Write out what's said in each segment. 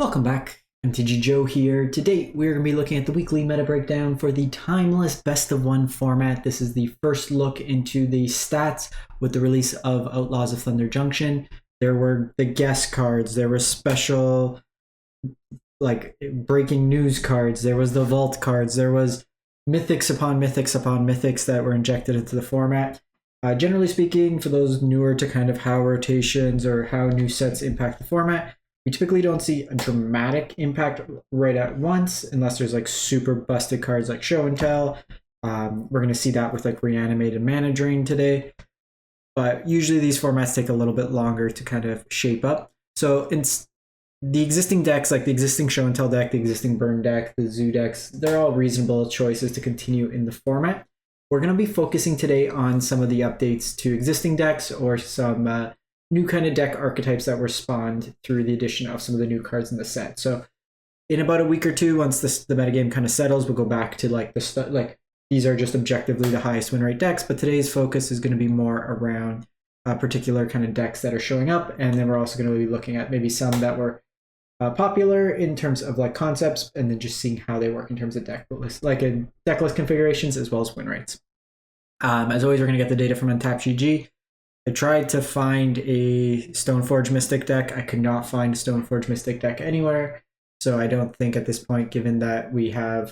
Welcome back, MTG Joe here. Today we're going to be looking at the weekly meta breakdown for the timeless best of one format. This is the first look into the stats with the release of Outlaws of Thunder Junction. There were the guest cards, there were special like breaking news cards, there was the vault cards, there was mythics upon mythics upon mythics that were injected into the format. Generally speaking, for those newer to kind of how rotations or how new sets impact the format, we typically don't see a dramatic impact right at once unless there's like super busted cards like Show and Tell. We're going to see that with like Reanimated Mana Drain today. But usually these formats take a little bit longer to kind of shape up. So in the existing decks, like the existing Show and Tell deck, the existing Burn deck, the Zoo decks, they're all reasonable choices to continue in the format. We're going to be focusing today on some of the updates to existing decks or some new kind of deck archetypes that were spawned through the addition of some of the new cards in the set. So in about a week or two, once the metagame kind of settles, we'll go back to like these are just objectively the highest win rate decks, but today's focus is going to be more around particular kind of decks that are showing up, and then we're also going to be looking at maybe some that were popular in terms of like concepts, and then just seeing how they work in terms of deck list, like in deck list configurations as well as win rates. As always, we're going to get the data from MTG. I tried to find a Stoneforge Mystic deck. I could not find a Stoneforge Mystic deck anywhere. So I don't think at this point, given that we're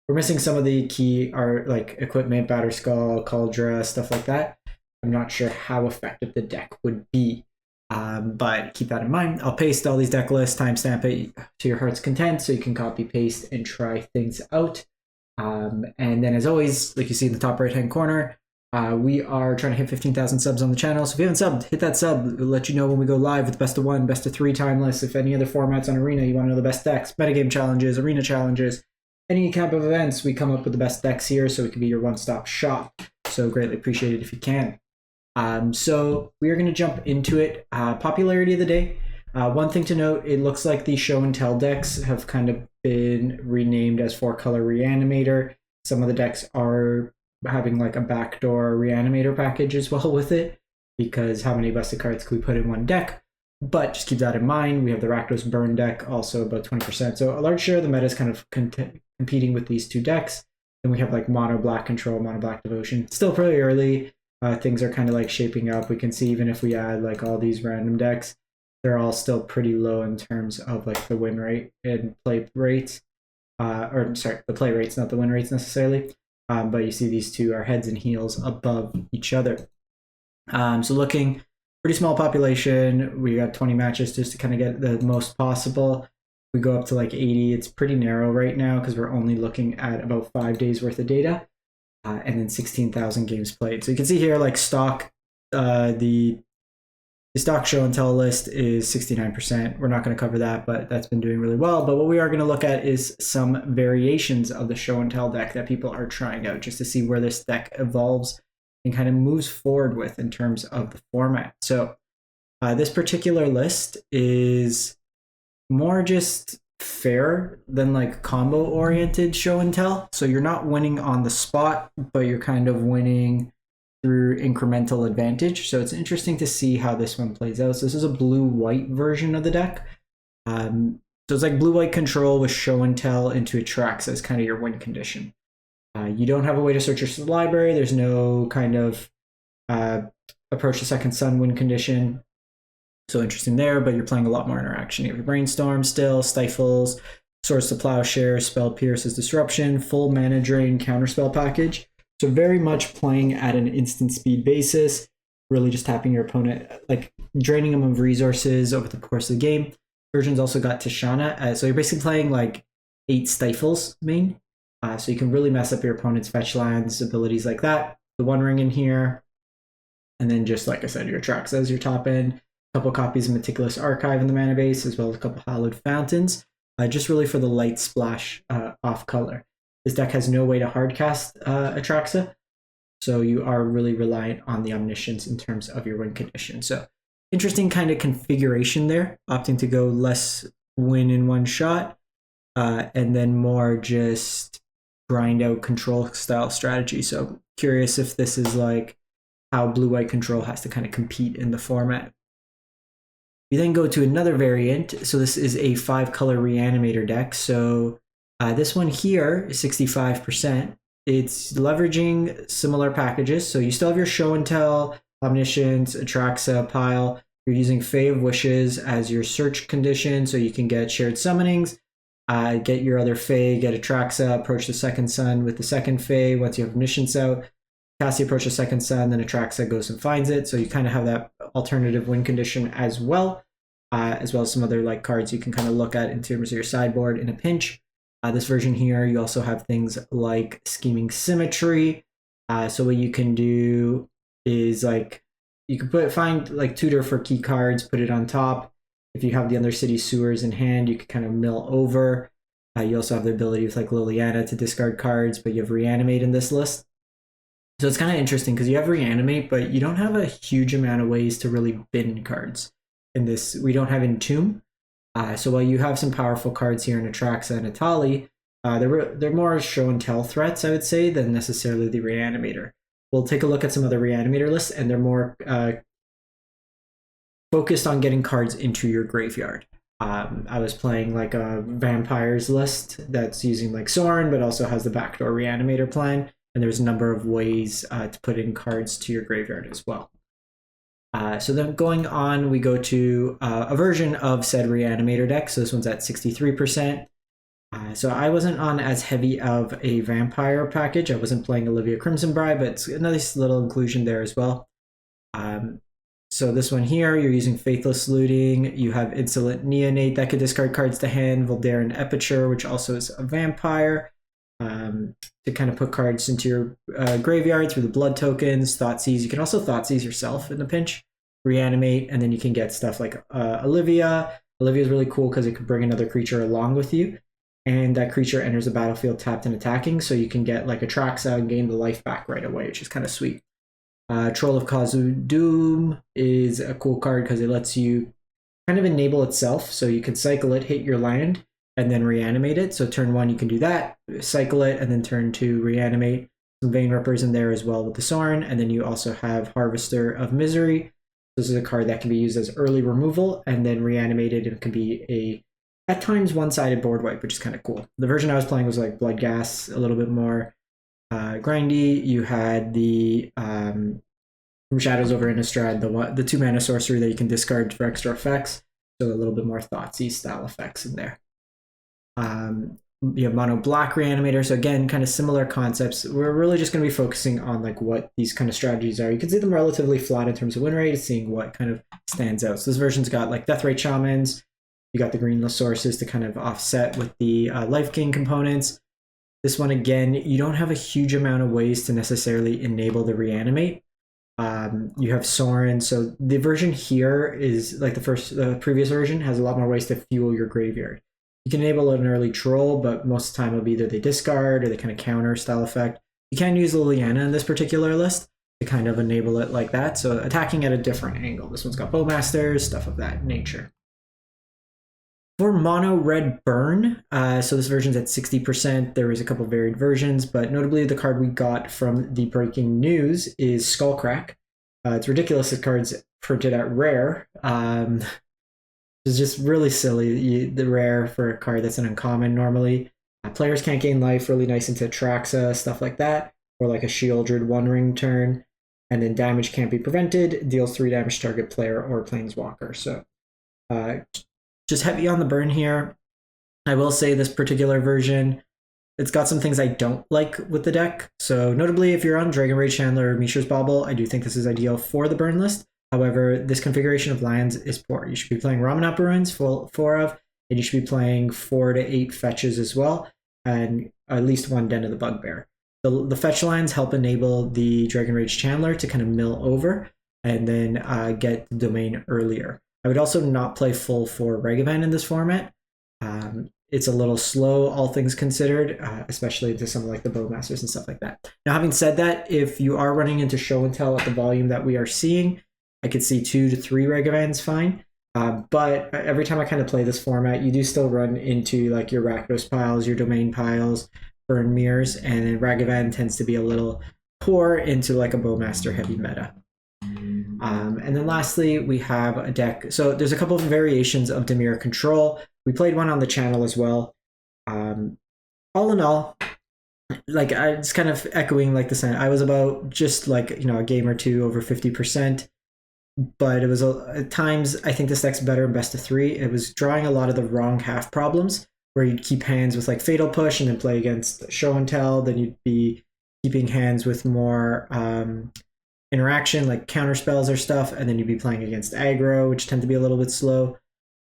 missing some of the key art like equipment, Batterskull, Cauldra, stuff like that. I'm not sure how effective the deck would be. But keep that in mind. I'll paste all these deck lists, timestamp it to your heart's content so you can copy, paste, and try things out. And then as always, like you see in the top right-hand corner, we are trying to hit 15,000 subs on the channel. So if you haven't subbed, hit that sub. It'll let you know when we go live with best of one, best of three timeless. If any other formats on Arena, you want to know the best decks, metagame challenges, arena challenges, any type of events, we come up with the best decks here so we can be your one-stop shop. So greatly appreciated if you can. So we are going to jump into it. Popularity of the day. One thing to note, it looks like the Show and Tell decks have kind of been renamed as for Color Reanimator. Some of the decks are having like a backdoor Reanimator package as well with it, because how many busted cards can we put in one deck? But just keep that in mind. We have the Rakdos Burn deck, also about 20%. So a large share of the meta is kind of competing with these two decks. Then we have like Mono Black Control, Mono Black Devotion. Still pretty early. Things are kind of like shaping up. We can see even if we add like all these random decks, they're all still pretty low in terms of like the win rate and play rates. The play rates, not the win rates necessarily. But you see these two are heads and heels above each other. So looking pretty small population. We got 20 matches just to kind of get the most possible. We go up to like 80. It's pretty narrow right now because we're only looking at about 5 days worth of data. And then 16,000 games played. So you can see here like stock, the stock Show and Tell list is 69%. We're not going to cover that, but that's been doing really well. But what we are going to look at is some variations of the Show and Tell deck that people are trying out just to see where this deck evolves and kind of moves forward with in terms of the format. So this particular list is more just fair than like combo oriented Show and Tell. So you're not winning on the spot, but you're kind of winning through incremental advantage. So it's interesting to see how this one plays out. So this is a blue-white version of the deck. So it's like blue-white control with Show and Tell into Atraxa as kind of your win condition. You don't have a way to search your library. There's no kind of approach the second sun win condition. So interesting there, but you're playing a lot more interaction. You have your Brainstorm still, Stifles, Swords to Plowshare, Spell Pierce's Disruption, full Mana Drain counterspell package. So very much playing at an instant speed basis, really just tapping your opponent, like draining them of resources over the course of the game. Version's also got Tishana, so you're basically playing like 8 Stifles main. So you can really mess up your opponent's fetch lands, abilities like that. The One Ring in here, and then just like I said, your Atraxa as your top end. A couple copies of Meticulous Archive in the mana base, as well as a couple Hallowed Fountains, just really for the light splash off color. This deck has no way to hardcast Atraxa, so you are really reliant on the Omniscience in terms of your win condition. So interesting kind of configuration there, opting to go less win in one shot, and then more just grind out control style strategy. So curious if this is like how blue-white control has to kind of compete in the format. We then go to another variant. So this is a 5-color Reanimator deck. So this one here is 65%. It's leveraging similar packages. So you still have your Show and Tell, Omniscience, Atraxa, Pile. You're using Fae of Wishes as your search condition, so you can get Shared Summonings, get your other Fae, get Atraxa, approach the second sun with the second Fae. Once you have Omniscience out, cast the approach the second sun, then Atraxa goes and finds it. So you kind of have that alternative win condition as well as some other like cards you can kind of look at in terms of your sideboard in a pinch. This version here, you also have things like Scheming Symmetry. So what you can do is like you can find like tutor for key cards, put it on top. If you have the Undercity Sewers in hand, you can kind of mill over. You also have the ability with like Liliana to discard cards, but you have Reanimate in this list. So it's kind of interesting because you have Reanimate, but you don't have a huge amount of ways to really bin cards. In this, we don't have Entomb. So while you have some powerful cards here in Atraxa and Atali, they're more show and tell threats, I would say, than necessarily the Reanimator. We'll take a look at some other Reanimator lists, and they're more focused on getting cards into your graveyard. I was playing like a Vampires list that's using like Sorin, but also has the backdoor Reanimator plan, and there's a number of ways to put in cards to your graveyard as well. So then going on, we go to a version of said Reanimator deck. So this one's at 63%. So I wasn't on as heavy of a vampire package. I wasn't playing Olivia Crimson Bride, but it's a nice little inclusion there as well. So this one here, you're using Faithless Looting. You have Insolent Neonate that could discard cards to hand. Voldaren Epiture, which also is a vampire, to kind of put cards into your graveyard through the blood tokens. Thoughtseize. You can also Thoughtseize yourself in the pinch. Reanimate, and then you can get stuff like Olivia. Olivia is really cool because it could bring another creature along with you, and that creature enters the battlefield tapped and attacking, so you can get like Atraxa and gain the life back right away, which is kind of sweet. Troll of Khazad-dûm is a cool card because it lets you kind of enable itself, so you can cycle it, hit your land, and then reanimate it. So turn 1 you can do that, cycle it, and then turn 2 reanimate. Some Vein Rippers in there as well with the Sorin, and then you also have Harvester of Misery. This is a card that can be used as early removal and then reanimated, and it can be at times one-sided board wipe, which is kind of cool. The version I was playing was like Bloodghast, a little bit more grindy. You had the from Shadows over Innistrad, the 2-mana sorcery that you can discard for extra effects, so a little bit more Thoughtseize style effects in there. You have Mono Black Reanimator, so again, kind of similar concepts. We're really just going to be focusing on like what these kind of strategies are. You can see them relatively flat in terms of win rate, seeing what kind of stands out. So this version's got like Deathrite Shamans, you got the green sources to kind of offset with the life gain components. This one, again, you don't have a huge amount of ways to necessarily enable the reanimate. You have Sorin, so the version here is like the previous version has a lot more ways to fuel your graveyard. You can enable an early troll, but most of the time it'll be either they discard or they kind of counter style effect. You can use Liliana in this particular list to kind of enable it like that, so attacking at a different angle. This one's got Bowmasters, stuff of that nature. For Mono Red Burn, so this version's at 60%. There is a couple varied versions, but notably the card we got from the breaking news is Skullcrack. It's ridiculous. This card's printed at rare. It's just really silly. The rare for a card that's an uncommon normally. Players can't gain life, really nice into Atraxa, stuff like that. Or like a Shieldred One Ring turn. And then damage can't be prevented. Deals 3 damage to target player or planeswalker. So just heavy on the burn here. I will say this particular version, it's got some things I don't like with the deck. So notably, if you're on Dragon Rage Chandler or Mishra's Bauble, I do think this is ideal for the burn list. However, this configuration of lands is poor. You should be playing Ramanapa Ruins, 4 of, and you should be playing 4 to 8 fetches as well, and at least 1 Den of the Bugbear. The fetch lands help enable the Dragon Rage Chandler to kind of mill over and then get the domain earlier. I would also not play full 4 Ragavan in this format. It's a little slow, all things considered, especially to some like the Bowmasters and stuff like that. Now, having said that, if you are running into show and tell at the volume that we are seeing, I could see 2 to 3 Ragavans fine. But every time I kind of play this format, you do still run into like your Rakdos piles, your domain piles, burn mirrors, and Ragavan tends to be a little poor into like a Bowmaster heavy meta. And then lastly, we have a deck. So there's a couple of variations of Dimir Control. We played one on the channel as well. All in all, like it's kind of echoing like the same. I was about just like, you know, a game or two over 50%, but it was at times I think this deck's better in best of 3. It was drawing a lot of the wrong half problems where you'd keep hands with like Fatal Push and then play against Show and Tell. Then you'd be keeping hands with more interaction like counter spells or stuff, and then you'd be playing against aggro, which tend to be a little bit slow.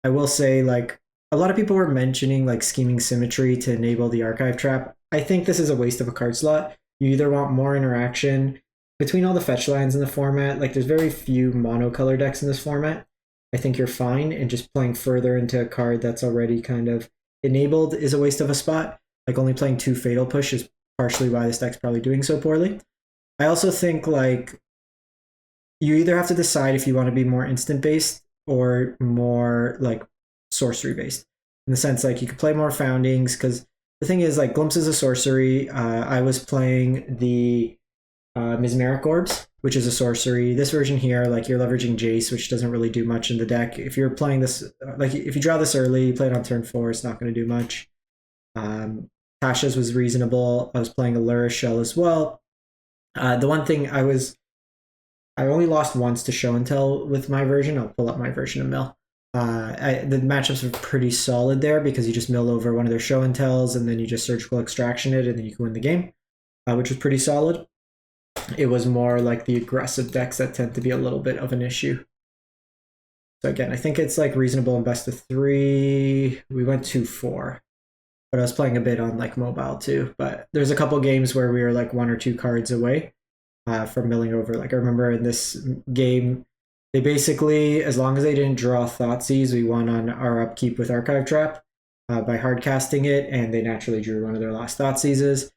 I will say, like, a lot of people were mentioning like Scheming Symmetry to enable the Archive Trap. I think this is a waste of a card slot. You either want more interaction between all the fetch lands in the format. Like, there's very few monocolor decks in this format. I think you're fine, and just playing further into a card that's already kind of enabled is a waste of a spot. Like, only playing 2 Fatal Push is partially why this deck's probably doing so poorly. I also think, like, you either have to decide if you want to be more instant based or more like sorcery based, in the sense like you could play more foundings, because the thing is, like, Glimpse is a sorcery. I was playing the Mesmeric Orbs, which is a sorcery. This version here, like, you're leveraging Jace, which doesn't really do much in the deck. If you're playing this, like, if you draw this early, you play it on turn 4, it's not going to do much. Tasha's was reasonable. I was playing Allura Shell as well. The one thing I only lost once to Show and Tell with my version. I'll pull up my version of Mill. The matchups are pretty solid there because you just mill over one of their Show and Tells and then you just Surgical Extraction it and then you can win the game, which was pretty solid. It was more like the aggressive decks that tend to be a little bit of an issue. So again, I think it's like reasonable in best of 3. We went 2-4, but I was playing a bit on like mobile too. But there's a couple games where we were like 1 or 2 cards away from milling over. Like, I remember in this game, they basically, as long as they didn't draw Thoughtseize, we won on our upkeep with Archive Trap by hard casting it, and they naturally drew one of their last Thoughtseizes.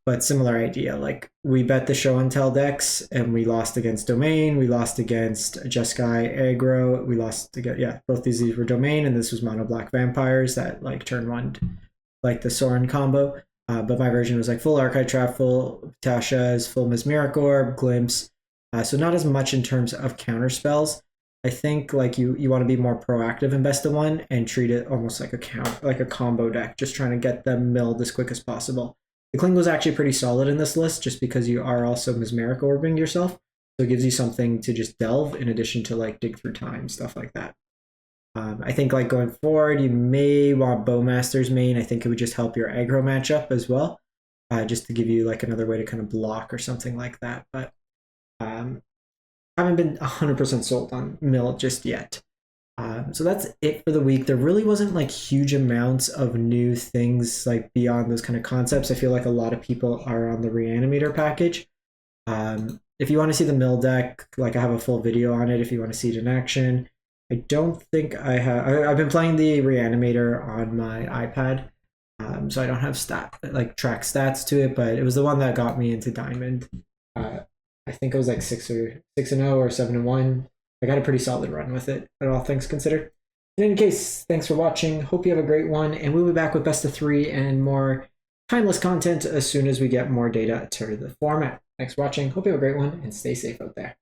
But similar idea, like, we bet the Show and Tell decks, and we lost against Domain, we lost against Jeskai Aggro, we lost against, yeah, both these were Domain, and this was Mono Black Vampires that, like, turn 1, like the Sorin combo. But my version was like full Archive Trap, full Tasha's, full Mesmeric Orb, Glimpse. So not as much in terms of counter spells. I think like you want to be more proactive in best of 1 and treat it almost like a combo deck, just trying to get them milled as quick as possible. The Kling was actually pretty solid in this list just because you are also Mesmeric Orbing yourself. So it gives you something to just delve in addition to like dig through time, stuff like that. I think like going forward, you may want Bowmaster's main. I think it would just help your aggro matchup as well, just to give you like another way to kind of block or something like that. But haven't been 100% sold on Mill just yet. So that's it for the week. There really wasn't like huge amounts of new things like beyond those kind of concepts. I feel like a lot of people are on the Reanimator package. If you want to see the Mill deck, like, I have a full video on it if you want to see it in action. I don't think I have. I've been playing the Reanimator on my iPad, so I don't have track stats to it, but it was the one that got me into Diamond. I think it was like 6-0 or 7-1. I got a pretty solid run with it, all things considered. In any case, thanks for watching. Hope you have a great one, and we'll be back with best of 3 and more timeless content as soon as we get more data to the format. Thanks for watching. Hope you have a great one, and stay safe out there.